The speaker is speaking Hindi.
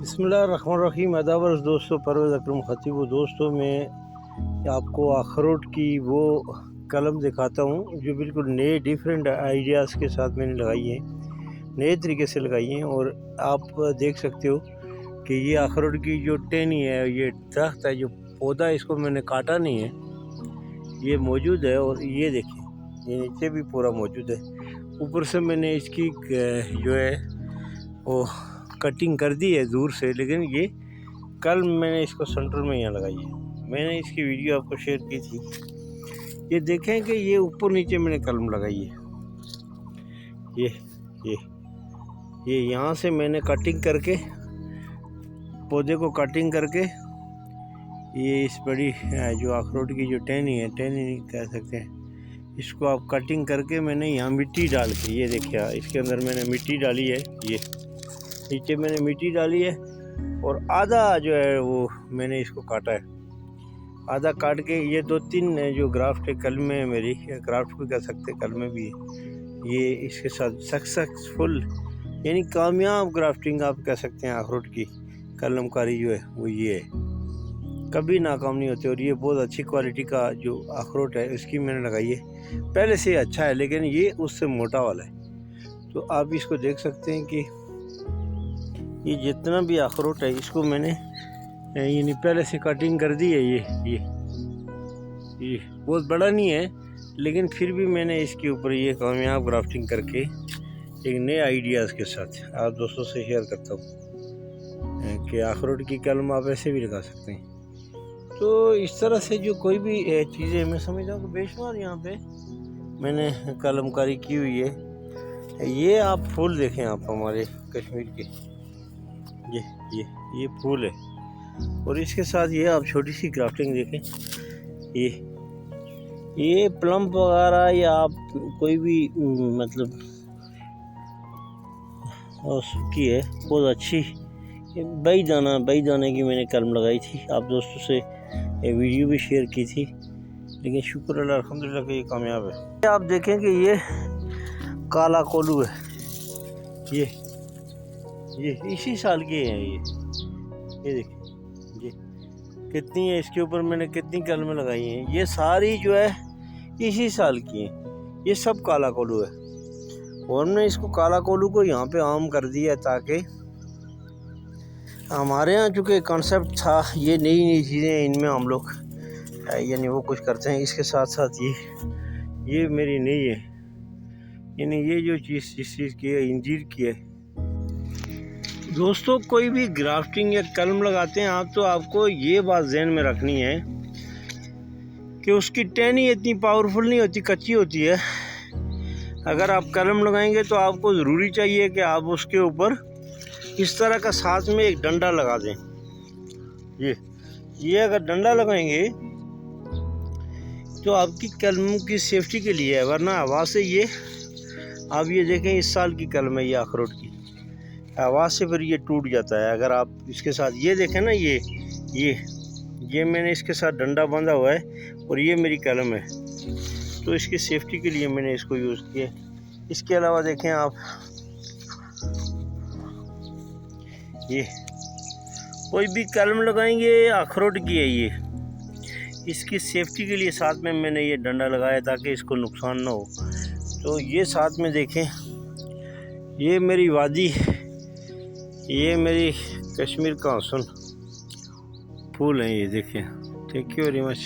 बिस्मिल्लाहिर्रहमानिर्रहीम। अदावर्स दोस्तों, परवेज़ अकरम खतीब दोस्तों, मैं आपको अखरोट की वो कलम दिखाता हूँ जो बिल्कुल नए डिफरेंट आइडियाज़ के साथ मैंने लगाई है, नए तरीके से लगाई हैं। और आप देख सकते हो कि ये अखरोट की जो टहनी है, ये दरख्त है, जो पौधा, इसको मैंने काटा नहीं है, ये मौजूद है। और ये देखिए, ये नीचे भी पूरा मौजूद है। ऊपर से मैंने इसकी जो है वो कटिंग कर दी है दूर से, लेकिन ये कल मैंने इसको सेंटर में यहाँ लगाई है। मैंने इसकी वीडियो आपको शेयर की थी। ये देखें कि ये ऊपर नीचे मैंने कलम लगाई है। ये यहाँ से मैंने कटिंग करके, पौधे को कटिंग करके, ये इस बड़ी जो अखरोट की जो टहनी है, टहनी नहीं कह सकते हैं इसको, आप कटिंग करके मैंने यहाँ मिट्टी डाल के, ये देखिए इसके अंदर मैंने मिट्टी डाली है, ये नीचे मैंने मिट्टी डाली है। और आधा जो है वो मैंने इसको काटा है, आधा काट के ये 2-3 जो ग्राफ्ट है, कलमें है मेरी, ग्राफ्ट भी कह सकते हैं, कलमें भी है। ये इसके साथ सक्सेसफुल यानी कामयाब ग्राफ्टिंग आप कह सकते हैं अखरोट की कलमकारी जो है वो ये है, कभी नाकाम नहीं होती। और ये बहुत अच्छी क्वालिटी का जो अखरोट है इसकी मैंने लगाई है, पहले से अच्छा है, लेकिन ये उससे मोटा वाला है। तो आप इसको देख सकते हैं कि ये जितना भी अखरोट है इसको मैंने यानी पहले से कटिंग कर दी है। ये बहुत बड़ा नहीं है, लेकिन फिर भी मैंने इसके ऊपर ये कामयाब ग्राफ्टिंग करके एक नए आइडियाज़ के साथ आप दोस्तों से शेयर करता हूँ कि अखरोट की कलम आप ऐसे भी लगा सकते हैं। तो इस तरह से जो कोई भी चीज़ें, मैं समझता हूँ कि बेशुमार यहाँ पे मैंने कलमकारी की हुई है। ये आप फूल देखें, आप हमारे कश्मीर के, ये फूल है। और इसके साथ ये आप छोटी सी ग्राफ्टिंग देखें, ये प्लम वगैरह, या आप कोई भी मतलब सूखी है, बहुत अच्छी बई दाने की मैंने कलम लगाई थी, आप दोस्तों से ये वीडियो भी शेयर की थी, लेकिन शुक्र अल्लाह अल्हम्दुलिल्लाह कि ये कामयाब है। आप देखें कि ये काला कोलू है, ये इसी साल के हैं। ये देखिए, ये कितनी है, इसके ऊपर मैंने कितनी कलमें लगाई हैं, ये सारी जो है इसी साल की हैं। ये सब काला कोलू है। और हमने इसको काला कोलू को यहाँ पे आम कर दिया, ताकि हमारे यहाँ चूँकि कॉन्सेप्ट था ये नई चीज़ें, इनमें हम लोग यानी वो कुछ करते हैं। इसके साथ साथ ये मेरी नई है, यानी ये जो चीज़ जिस चीज़ की है, इंजीर की है। दोस्तों, कोई भी ग्राफ्टिंग या कलम लगाते हैं आप, तो आपको ये बात ज़हन में रखनी है कि उसकी टहनी इतनी पावरफुल नहीं होती, कच्ची होती है। अगर आप कलम लगाएंगे तो आपको ज़रूरी चाहिए कि आप उसके ऊपर इस तरह का साथ में एक डंडा लगा दें। ये अगर डंडा लगाएंगे तो आपकी कलम की सेफ्टी के लिए है, वरना हवा से ये, आप ये देखें, इस साल की कलम है ये अखरोट की, आवाज़ से फिर ये टूट जाता है। अगर आप इसके साथ ये देखें ना, ये मैंने इसके साथ डंडा बांधा हुआ है, और ये मेरी कलम है, तो इसकी सेफ्टी के लिए मैंने इसको यूज़ किया। इसके अलावा देखें आप, ये कोई भी कलम लगाएंगे अखरोट की है, ये इसकी सेफ्टी के लिए साथ में मैंने ये डंडा लगाया ताकि इसको नुकसान ना हो। तो ये साथ में देखें, ये मेरी वादी, ये मेरी कश्मीर का हुस्न फूल हैं, ये देखिए। Thank you very much.